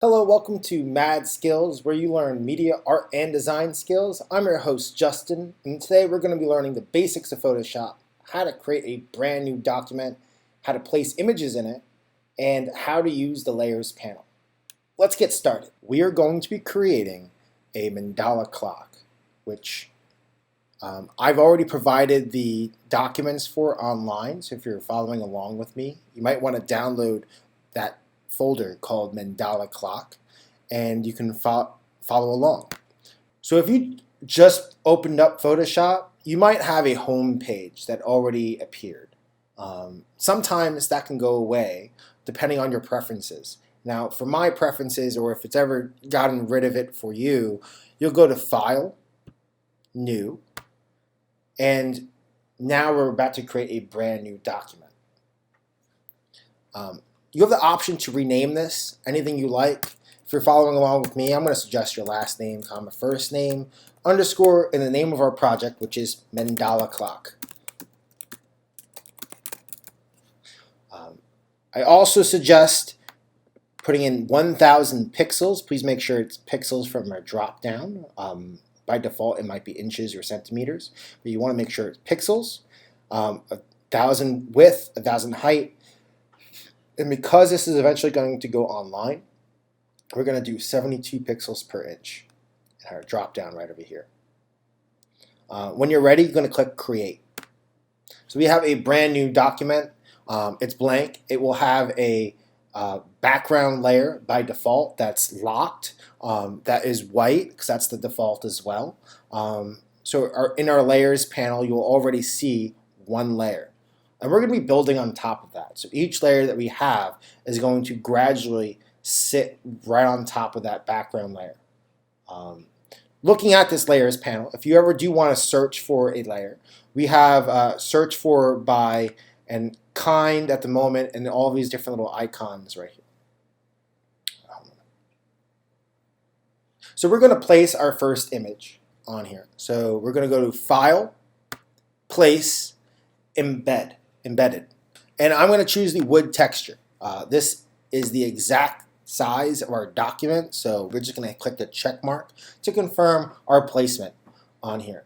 Hello, welcome to Mad Skills, where you learn media, art, and design skills. I'm your host, Justin, and today we're going to be learning the basics of Photoshop, how to create a brand new document, how to place images in it, and how to use the Layers panel. Let's get started. We are going to be creating a mandala clock, which I've already provided the documents for online, so if you're following along with me, you might want to download that folder called Mandala Clock, and you can follow along. So if you just opened up Photoshop, you might have a home page that already appeared. Sometimes that can go away depending on your preferences. Now, for my preferences, or if it's ever gotten rid of it for you, you'll go to File, New, and now we're about to create a brand new document. You have the option to rename this anything you like. If you're following along with me, I'm going to suggest your last name, comma, first name, underscore, in the name of our project, which is Mandala Clock. I also suggest putting in 1,000 pixels. Please make sure it's pixels from our drop down. By default, it might be inches or centimeters, but you want to make sure it's pixels. 1,000 width, 1,000 height. And because this is eventually going to go online, we're going to do 72 pixels per inch. And our drop down right over here. When you're ready, you're going to click Create. So we have a brand new document. It's blank. It will have a background layer by default that's locked. That is white because that's the default as well. In our layers panel, you will already see one layer. And we're going to be building on top of that. So each layer that we have is going to gradually sit right on top of that background layer. Looking at this layers panel, if you ever do want to search for a layer, we have search for by and kind at the moment and all these different little icons right here. So we're going to place our first image on here. So we're going to go to File, Place, Embedded. And I'm going to choose the wood texture. This is the exact size of our document, so we're just going to click the check mark to confirm our placement on here.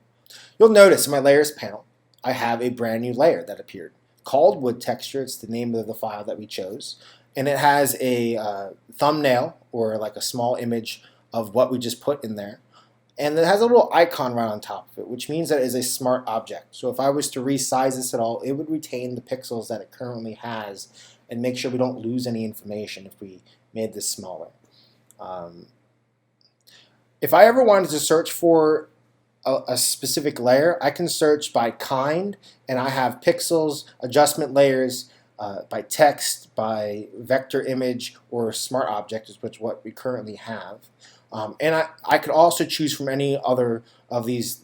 You'll notice in my layers panel, I have a brand new layer that appeared called wood texture. It's the name of the file that we chose, and it has a thumbnail or like a small image of what we just put in there. And it has a little icon right on top of it, which means that it is a smart object. So if I was to resize this at all, it would retain the pixels that it currently has and make sure we don't lose any information if we made this smaller. If I ever wanted to search for a specific layer, I can search by kind, and I have pixels, adjustment layers, by text, by vector image, or smart object, which is what we currently have. And I could also choose from any other of these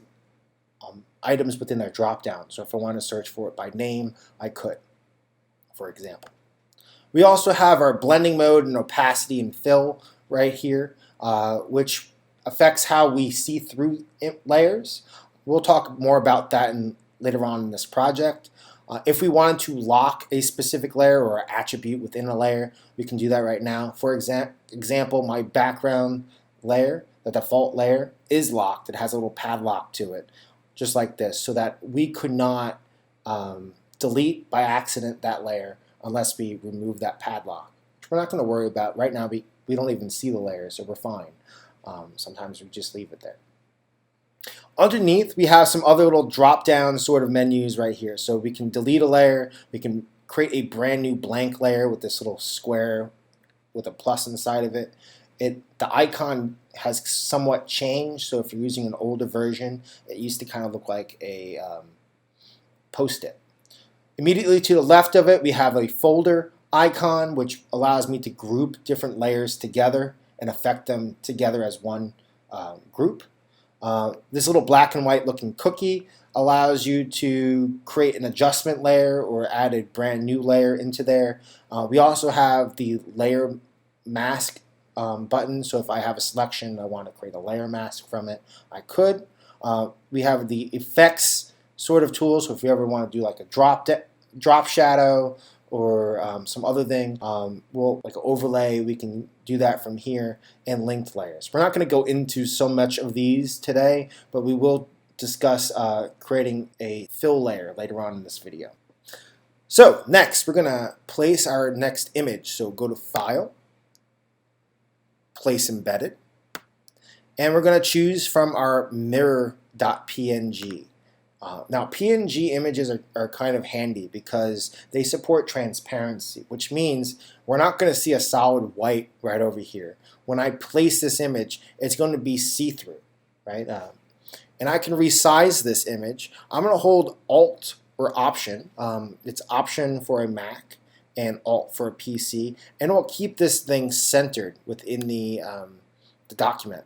items within their drop-down. So if I want to search for it by name, I could, for example. We also have our blending mode and opacity and fill right here, which affects how we see through layers. We'll talk more about that later on in this project. If we wanted to lock a specific layer or attribute within a layer, we can do that right now. For example, my background layer, the default layer, is locked. It has a little padlock to it, just like this, so that we could not delete by accident that layer unless we remove that padlock, which we're not going to worry about. Right now, we don't even see the layer, so we're fine. Sometimes we just leave it there. Underneath, we have some other little drop-down sort of menus right here. So we can delete a layer, we can create a brand new blank layer with this little square with a plus inside of it. The icon has somewhat changed, so if you're using an older version, it used to kind of look like a post-it. Immediately to the left of it, we have a folder icon, which allows me to group different layers together and affect them together as one group. This little black and white looking cookie allows you to create an adjustment layer or add a brand new layer into there. We also have the layer mask button, so if I have a selection, I want to create a layer mask from it, I could. We have the effects sort of tool, so if you ever want to do like a drop shadow or some other thing. We'll like overlay, we can do that from here, and linked layers. We're not going to go into so much of these today, but we will discuss creating a fill layer later on in this video. So next, we're going to place our next image. So go to File, Place Embedded, and we're going to choose from our mirror.png. Now, PNG images are kind of handy because they support transparency, which means we're not going to see a solid white right over here. When I place this image, it's going to be see-through, right? And I can resize this image. I'm going to hold Alt or Option. It's Option for a Mac and Alt for a PC, and it will keep this thing centered within the document,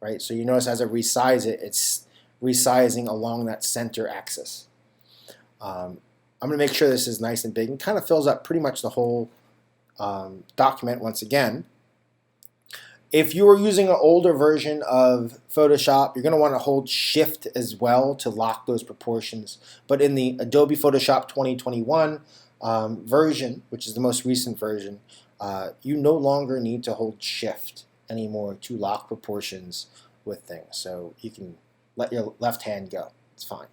right? So you notice as I resize it, it's resizing along that center axis. I'm going to make sure this is nice and big and kind of fills up pretty much the whole document once again. If you are using an older version of Photoshop, you're going to want to hold Shift as well to lock those proportions. But in the Adobe Photoshop 2021 version, which is the most recent version, you no longer need to hold Shift anymore to lock proportions with things. So you can let your left hand go. It's fine.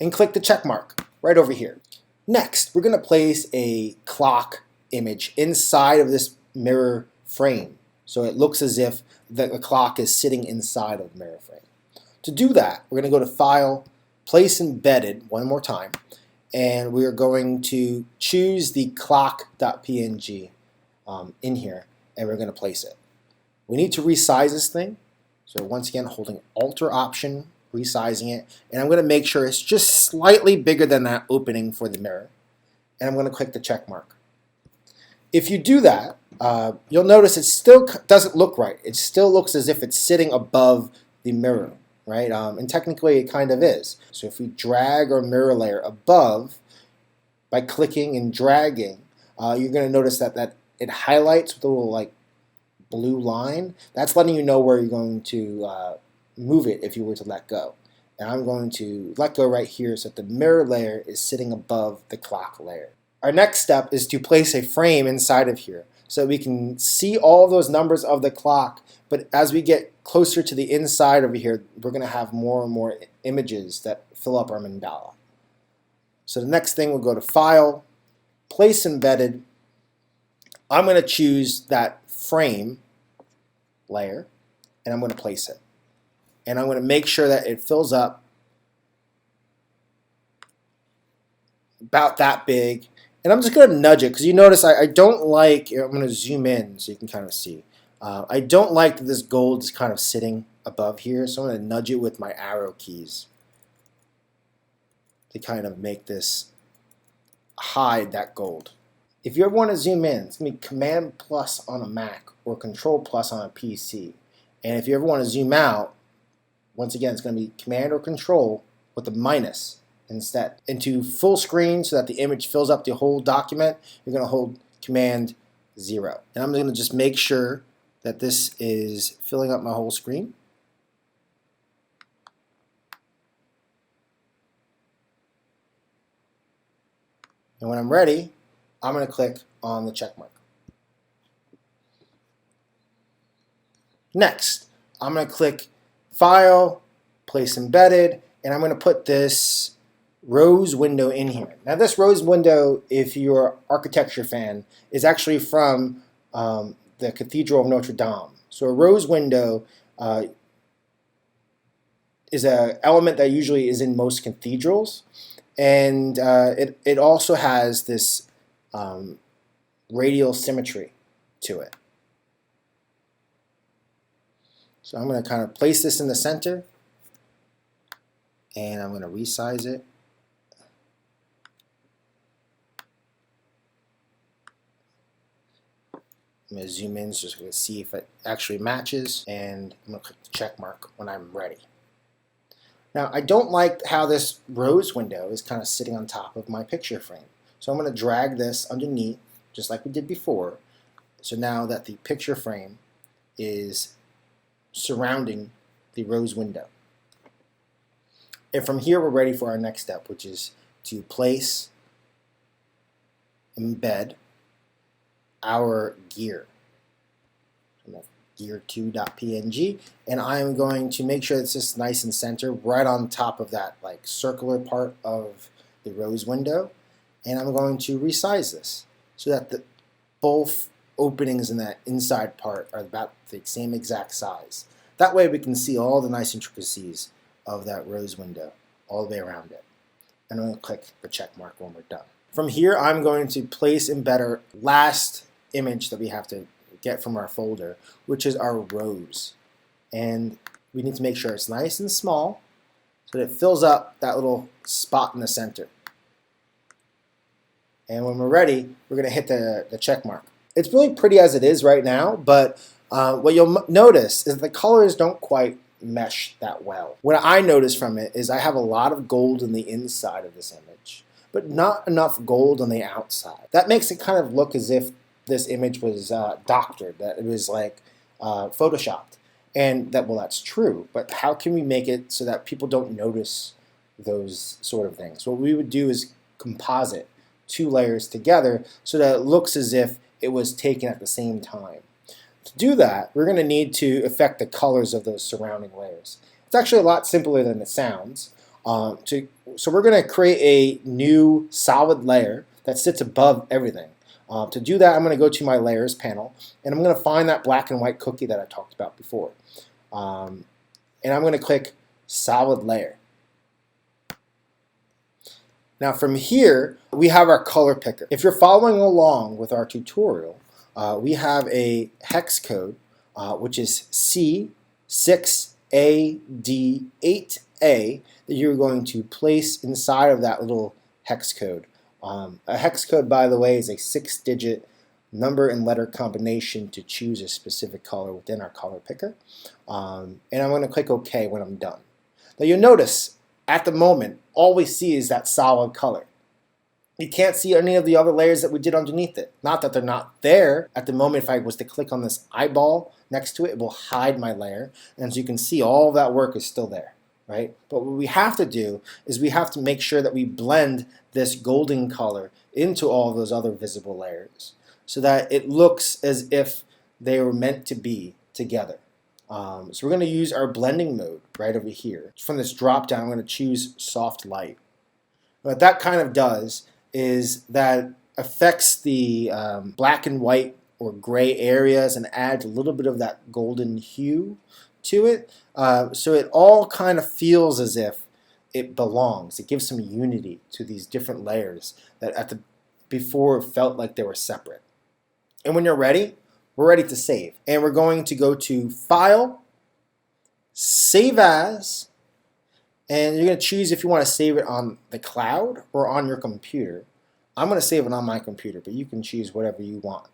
And click the check mark right over here. Next, we're going to place a clock image inside of this mirror frame. So it looks as if the clock is sitting inside of the mirror frame. To do that, we're going to go to File, Place Embedded one more time, and we're going to choose the clock.png in here, and we're going to place it. We need to resize this thing. So once again, holding Alt or Option, resizing it, and I'm going to make sure it's just slightly bigger than that opening for the mirror, and I'm going to click the check mark. If you do that, you'll notice it still doesn't look right. It still looks as if it's sitting above the mirror, right? And technically it kind of is. So if we drag our mirror layer above by clicking and dragging, you're going to notice that it highlights with a little like blue line. That's letting you know where you're going to move it if you were to let go. And I'm going to let go right here so that the mirror layer is sitting above the clock layer. Our next step is to place a frame inside of here so we can see all those numbers of the clock, but as we get closer to the inside over here, we're going to have more and more images that fill up our mandala. So the next thing, we'll go to File, Place Embedded. I'm going to choose that frame layer, and I'm going to place it. And I'm going to make sure that it fills up about that big. And I'm just going to nudge it because you notice I don't like, I'm going to zoom in so you can kind of see. I don't like that this gold is kind of sitting above here, so I'm going to nudge it with my arrow keys to kind of make this hide that gold. If you ever want to zoom in, it's going to be Command plus on a Mac or Control plus on a PC. And if you ever want to zoom out, once again, it's going to be Command or Control with the minus instead. Into full screen so that the image fills up the whole document, you're going to hold Command 0. And I'm going to just make sure that this is filling up my whole screen. And when I'm ready, I'm going to click on the check mark. Next, I'm going to click File, Place Embedded, and I'm going to put this rose window in here. Now this rose window, if you're an architecture fan, is actually from the Cathedral of Notre Dame. So a rose window is an element that usually is in most cathedrals, and it also has this radial symmetry to it. So I'm going to kind of place this in the center, and I'm going to resize it. I'm going to zoom in so we can see if it actually matches, and I'm going to click the check mark when I'm ready. Now I don't like how this rose window is kind of sitting on top of my picture frame. So I'm going to drag this underneath just like we did before. So now that the picture frame is surrounding the rose window. And from here we're ready for our next step, which is to place embed our gear. Gear2.png, and I'm going to make sure it's just nice and centered right on top of that like circular part of the rose window, and I'm going to resize this so that both openings in that inside part are about the same exact size. That way we can see all the nice intricacies of that rose window all the way around it. And I'm going to click the check mark when we're done. From here I'm going to place and embed our last image that we have to get from our folder, which is our rose. And we need to make sure it's nice and small so that it fills up that little spot in the center. And when we're ready, we're going to hit the check mark. It's really pretty as it is right now, but what you'll notice is the colors don't quite mesh that well. What I notice from it is I have a lot of gold in the inside of this image, but not enough gold on the outside. That makes it kind of look as if this image was doctored, that it was like photoshopped. And that, well, that's true, but how can we make it so that people don't notice those sort of things? What we would do is composite two layers together so that it looks as if it was taken at the same time. To do that, we're going to need to affect the colors of those surrounding layers. It's actually a lot simpler than it sounds. So we're going to create a new solid layer that sits above everything. To do that, I'm going to go to my Layers panel, and I'm going to find that black and white cookie that I talked about before. And I'm going to click Solid Layer. Now from here, we have our color picker. If you're following along with our tutorial, we have a hex code, which is C6AD8A, that you're going to place inside of that little hex code. A hex code, by the way, is a 6-digit number and letter combination to choose a specific color within our color picker. And I'm going to click OK when I'm done. Now you'll notice, at the moment, all we see is that solid color. You can't see any of the other layers that we did underneath it. Not that they're not there. At the moment, if I was to click on this eyeball next to it, it will hide my layer. And as you can see, all of that work is still there. Right? But what we have to do is we have to make sure that we blend this golden color into all of those other visible layers so that it looks as if they were meant to be together. So we're going to use our blending mode right over here. From this drop down, I'm going to choose soft light. What that kind of does is that affects the black and white or gray areas and adds a little bit of that golden hue to it, so it all kind of feels as if it belongs. It gives some unity to these different layers that before felt like they were separate. And when you're ready, we're ready to save. And we're going to go to File, Save As, and you're going to choose if you want to save it on the cloud or on your computer. I'm going to save it on my computer, but you can choose whatever you want.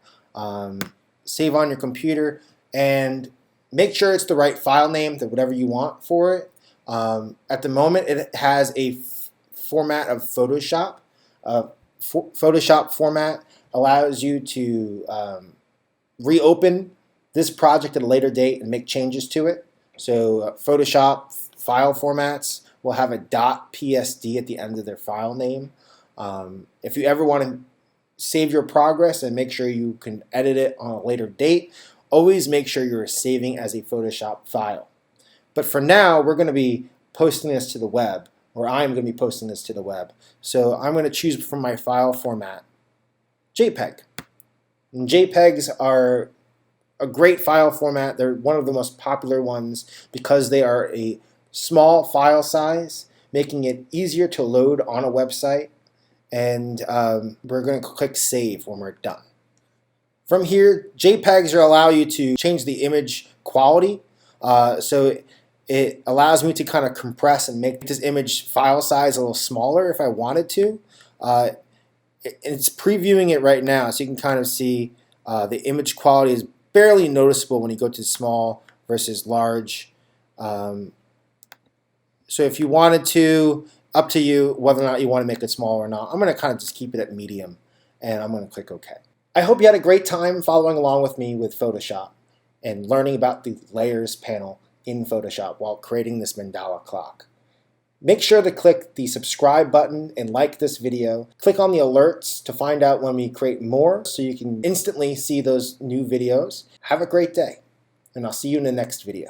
Save on your computer, and make sure it's the right file name, whatever you want for it. At the moment, it has a format of Photoshop. Photoshop format allows you to reopen this project at a later date and make changes to it. So Photoshop file formats will have a .psd at the end of their file name. If you ever want to save your progress and make sure you can edit it on a later date, always make sure you're saving as a Photoshop file. But for now, we're going to be posting this to the web, or I'm going to be posting this to the web. So I'm going to choose from my file format JPEG. And JPEGs are a great file format. They're one of the most popular ones because they are a small file size, making it easier to load on a website. And we're going to click Save when we're done. From here, JPEGs allow you to change the image quality. So it allows me to kind of compress and make this image file size a little smaller if I wanted to. It's previewing it right now, so you can kind of see the image quality is barely noticeable when you go to small versus large. So if you wanted to, up to you whether or not you want to make it small or not. I'm going to kind of just keep it at medium, and I'm going to click OK. I hope you had a great time following along with me with Photoshop and learning about the Layers panel in Photoshop while creating this mandala clock. Make sure to click the subscribe button and like this video. Click on the alerts to find out when we create more so you can instantly see those new videos. Have a great day, and I'll see you in the next video.